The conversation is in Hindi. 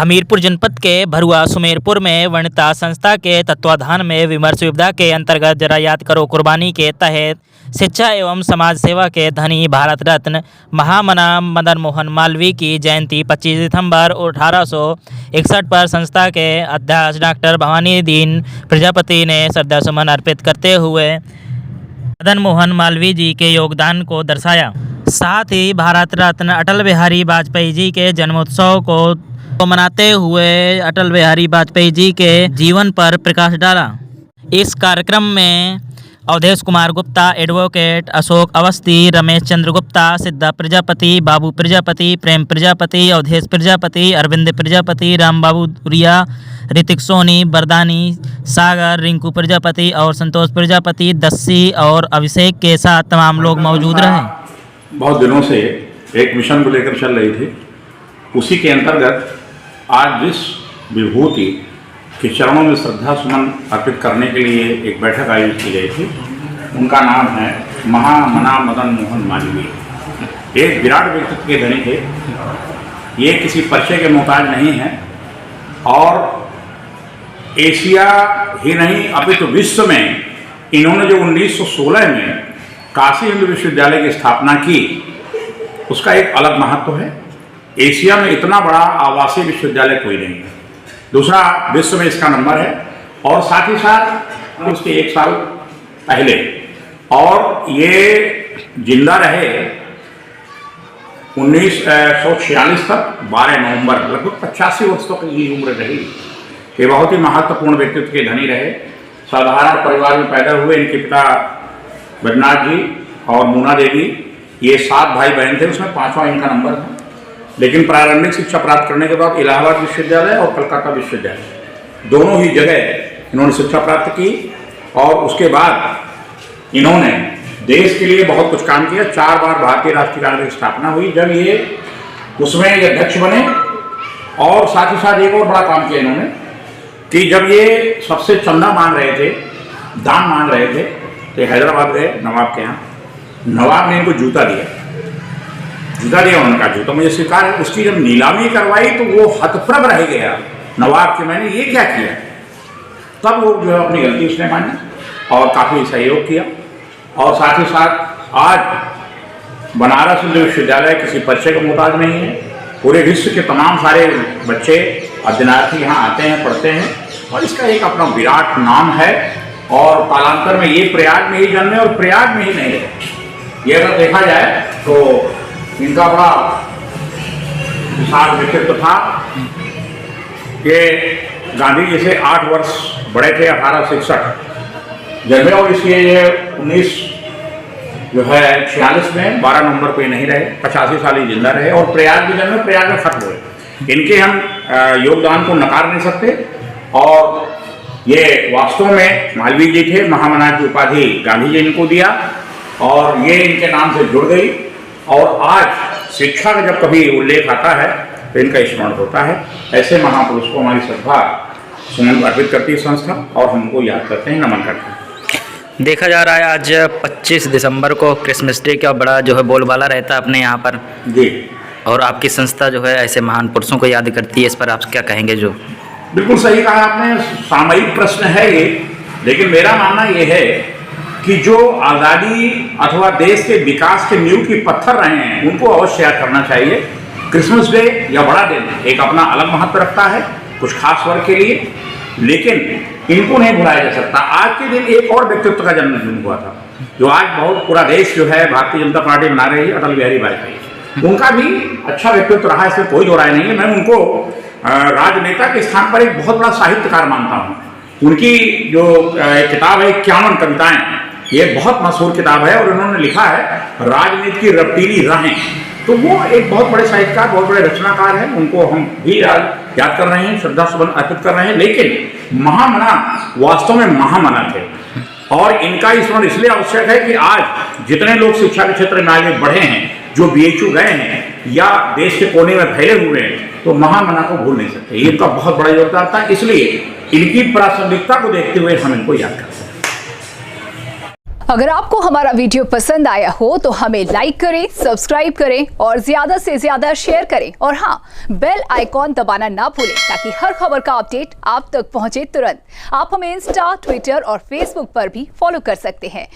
हमीरपुर जनपद के भरुआ सुमेरपुर में वनिता संस्था के तत्वाधान में विमर्श विपदा के अंतर्गत जरा याद करो कुर्बानी के तहत शिक्षा एवं समाज सेवा के धनी भारत रत्न महामना मदन मोहन मालवीय की जयंती 25 दिसंबर 1861 पर संस्था के अध्यक्ष डॉक्टर भवानी दीन प्रजापति ने श्रद्धासुमन अर्पित करते हुए मदन मोहन मालवीय जी के योगदान को दर्शाया। साथ ही भारत रत्न अटल बिहारी वाजपेयी जी के जन्मोत्सव को मनाते हुए अटल बिहारी वाजपेयी जी के जीवन पर प्रकाश डाला। इस कार्यक्रम में अवधेश कुमार गुप्ता, एडवोकेट अशोक अवस्थी, रमेश चंद्र गुप्ता, सिद्धा प्रजापति, बाबू प्रजापति, प्रेम प्रजापति, अवधेश प्रजापति, अरविंद प्रजापति, राम बाबू दुरिया, ऋतिक सोनी, बरदानी सागर, रिंकू प्रजापति और संतोष प्रजापति, दस्सी और अभिषेक के साथ तमाम लोग मौजूद रहे। बहुत दिनों से एक मिशन को लेकर चल रही थी, उसी के अंतर्गत आज जिस विभूति के चरणों में श्रद्धा सुमन अर्पित करने के लिए एक बैठक आयोजित की गई थी, उनका नाम है महामना मदन मोहन मालवीय। एक विराट व्यक्तित्व के धनी थे, ये किसी परिचय के मोहताज नहीं हैं और एशिया ही नहीं अपितु विश्व में इन्होंने जो 1916 में काशी हिंदू विश्वविद्यालय की स्थापना की, उसका एक अलग महत्व है। एशिया में इतना बड़ा आवासीय विश्वविद्यालय कोई नहीं है, दूसरा विश्व में इसका नंबर है। और साथ ही साथ उसके एक साल पहले, और ये जिंदा रहे 1946 तक, 12 नवंबर, लगभग 85 वर्ष तक ये उम्र रही। ये बहुत ही महत्वपूर्ण व्यक्तित्व के धनी रहे। साधारण परिवार में पैदा हुए। इनके पिता बद्रीनाथ जी और मूना देवी, ये 7 भाई बहन थे, उसमें 5वां इनका नंबर था। लेकिन प्रारंभिक शिक्षा प्राप्त करने के बाद इलाहाबाद विश्वविद्यालय और कलकत्ता विश्वविद्यालय दोनों ही जगह इन्होंने शिक्षा प्राप्त की। और उसके बाद इन्होंने देश के लिए बहुत कुछ काम किया। 4 बार भारतीय राष्ट्रीय कांग्रेस की स्थापना हुई, जब ये उसमें ये अध्यक्ष बने। और साथ ही साथ एक और बड़ा काम किया इन्होंने कि जब ये सबसे चंदा मांग रहे थे, दान मांग रहे थे, तो हैदराबाद गए नवाब के यहाँ। नवाब ने इनको जूता दिया। उन्होंने कहा जूता मुझे स्वीकार है। उसकी जब नीलामी करवाई तो वो हतप्रभ रह गया नवाब के, मैंने ये क्या किया। तब वो जो है अपनी गलती उसने मानी और काफ़ी सहयोग किया। और साथ ही साथ आज बनारस हिंदू विश्वविद्यालय किसी परिचय का मोहताज नहीं है। पूरे विश्व के तमाम सारे बच्चे अध्ययनार्थी यहाँ आते हैं, पढ़ते हैं, और इसका एक अपना विराट नाम है। और कालांतर में ये प्रयाग में ही जन्मे और प्रयाग में ही नहीं रहे। ये अगर देखा जाए तो इनका बड़ा विशाल व्यक्तित्व था। ये गांधी जी से 8 वर्ष बड़े थे, 1861 जन्मे, और इसलिए ये 1946 में 12 नवंबर को नहीं रहे, 85 साल ही जिंदा रहे। और प्रयाग भी जन्मे, प्रयाग में खत्म हुए। इनके हम योगदान को नकार नहीं सकते। और ये वास्तव में मालवीय जी थे। महामना की उपाधि गांधी जी इनको दिया और ये इनके नाम से जुड़ गई। और आज शिक्षा का जब कभी उल्लेख आता है तो इनका स्मरण होता है। ऐसे महापुरुष को हमारी श्रद्धा सुमन अर्पित करती है संस्था, और हमको याद करते हैं, नमन करते हैं। देखा जा रहा है आज 25 दिसंबर को क्रिसमस डे का बड़ा जो है बोलबाला रहता है अपने यहाँ पर जी, और आपकी संस्था जो है ऐसे महान पुरुषों को याद करती है। इस पर आप क्या कहेंगे? जो बिल्कुल सही कहा आपने, सामयिक प्रश्न है ये, लेकिन मेरा मानना ये है कि जो आज़ादी अथवा देश के विकास के नींव की पत्थर रहे हैं, उनको अवश्य याद करना चाहिए। क्रिसमस डे या बड़ा दिन एक अपना अलग महत्व रखता है कुछ खास वर्ग के लिए, लेकिन इनको नहीं भुलाया जा सकता। आज के दिन एक और व्यक्तित्व का जन्मदिन हुआ था, जो आज बहुत पूरा देश जो है भारतीय जनता पार्टी मना रही है, अटल बिहारी वाजपेयी। उनका भी अच्छा व्यक्तित्व रहा, इसमें कोई दो राय नहीं है। मैं उनको राजनेता के स्थान पर एक बहुत बड़ा साहित्यकार मानता हूँ। उनकी जो किताब है 51 कविताएं, ये बहुत मशहूर किताब है, और उन्होंने लिखा है राजनीति की रफ्तीली राहें। तो वो एक बहुत बड़े साहित्यकार, बहुत बड़े रचनाकार हैं। उनको हम भी याद कर रहे हैं, श्रद्धा सुमन अर्पित कर रहे हैं। लेकिन महामना वास्तव में महामना थे, और इनका स्मरण इसलिए आवश्यक है कि आज जितने लोग शिक्षा के क्षेत्र में आगे बढ़े हैं, जो BHU गए हैं या देश के कोने में फैले हुए हैं, तो महामना को भूल नहीं सकते। ये इनका बहुत बड़ा योगदान था, इसलिए इनकी प्रासंगिकता को देखते हुए हम इनको याद करते हैं। अगर आपको हमारा वीडियो पसंद आया हो तो हमें लाइक करें, सब्सक्राइब करें और ज्यादा से ज्यादा शेयर करें और हाँ, बेल आइकॉन दबाना ना भूलें ताकि हर खबर का अपडेट आप तक पहुंचे तुरंत। आप हमें इंस्टा, ट्विटर और फेसबुक पर भी फॉलो कर सकते हैं।